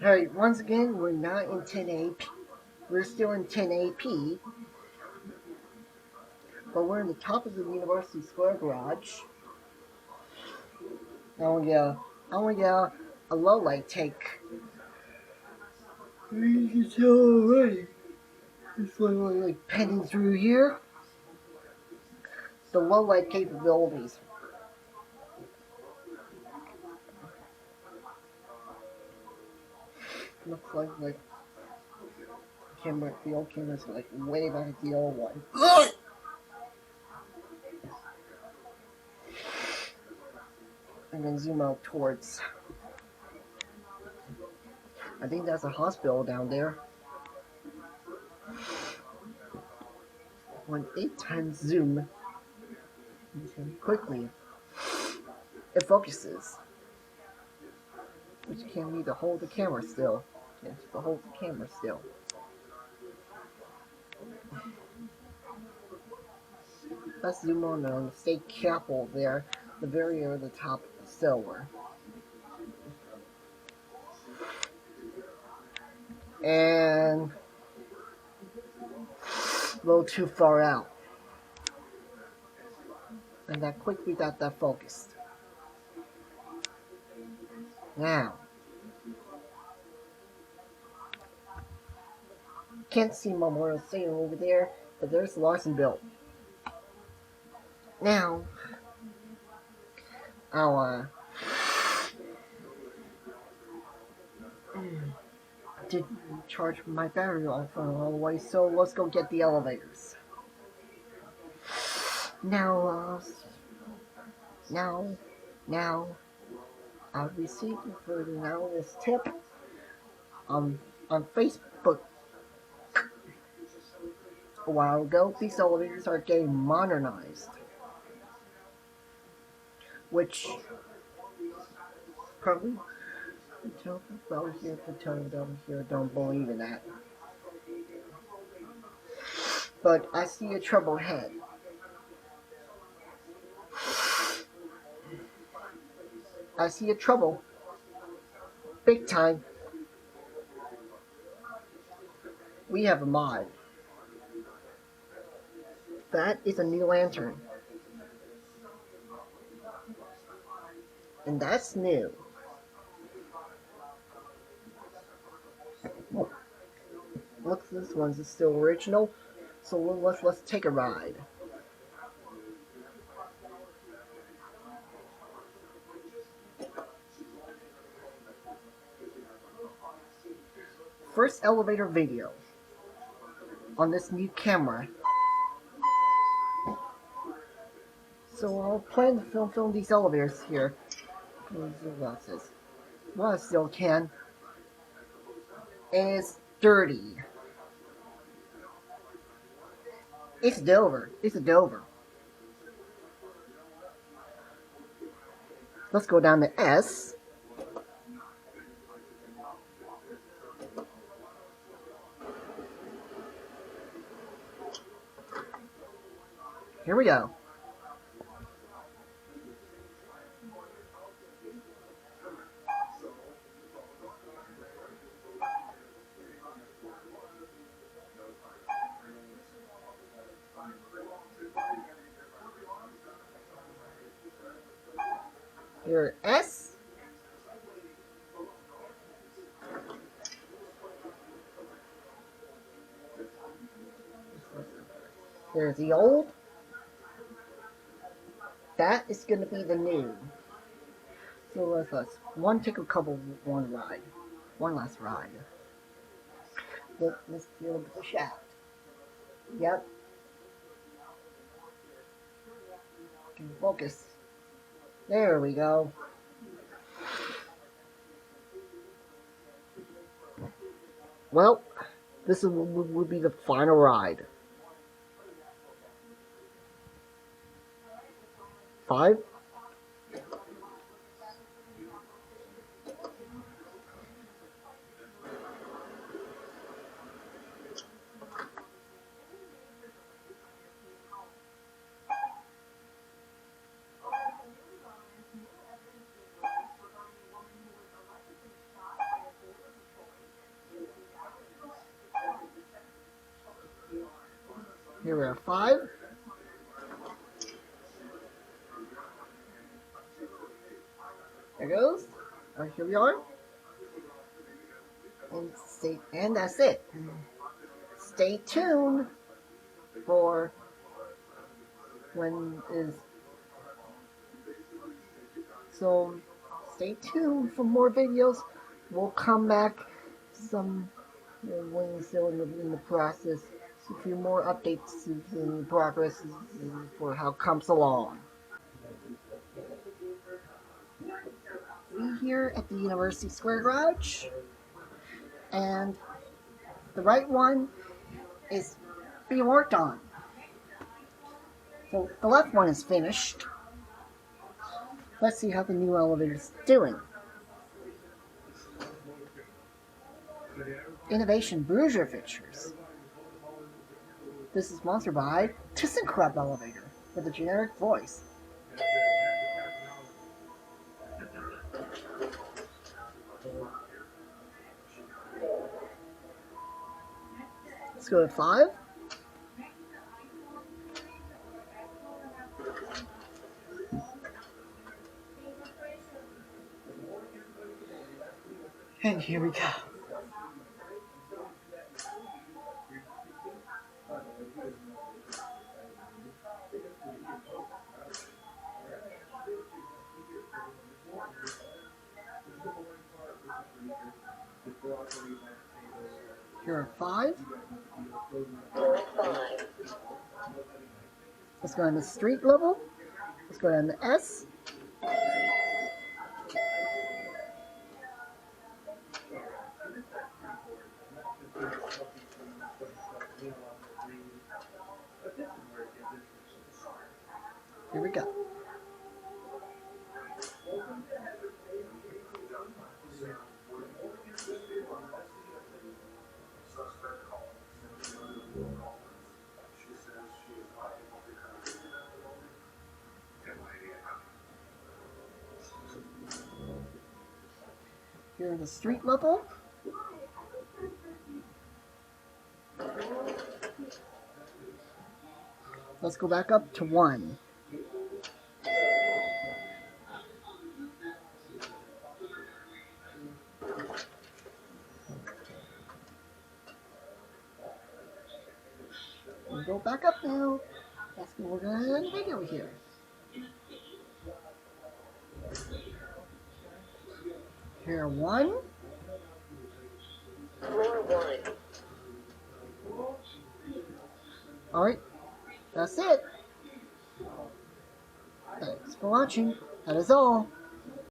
Alright, once again, we're not in 10AP. We're still in 10AP, but we're in the top of the University Square garage. I want to get a low light take. You can tell already. It's like penning through here. The low light capabilities. Looks like the old camera's like way back at the old one. And then zoom out towards. I think that's a hospital down there. When 8 times zoom quickly, it focuses. But you can't need to hold the camera still. You have to hold the camera still. Let's zoom on the state capitol there, the very near the top of the silver. And a little too far out. And that quickly got that focused. Now, can't see Memorial Stadium over there, but there's Larsonville. Now, I'll did charge my battery all the way, so let's go get the elevators. Now, I received for now this tip on Facebook a while ago. These elevators are getting modernized, which probably tell people over here don't believe in that. But I see a trouble ahead. I see a trouble. Big time. We have a mod. That is a new lantern. And that's new. Looks this one's still original. So let's take a ride. First elevator video on this new camera. So I'll plan to film these elevators here. Well, I still can. And it's dirty. It's Dover. It's a Dover. Let's go down to S. Here we go. Here, S. There's the old. That is going to be the new. So let's take a couple, one last ride. Let's feel the shaft. Yep. Can focus. There we go. Well, this would be the final ride. 5. Here we are, 5. There goes. Alright, here we are. And that's it. Stay tuned for when is. So stay tuned for more videos. We'll come back some when still in the process. A few more updates in progress for how it comes along. We're here at the University Square Garage, and the right one is being worked on. So the left one is finished. Let's see how the new elevator is doing. Innovation Bruiser Fixtures. This is sponsored by ThyssenKrupp Elevator with a generic voice. Let's go to 5. And here we go. Here are 5. Let's go on the street level. Let's go down the S. Here we go. Here are the street level. Let's go back up to 1. We'll go back up now. That's what we're going to end the video here. Here, 1. Floor 1. Alright, that's it. Thanks for watching. That is all.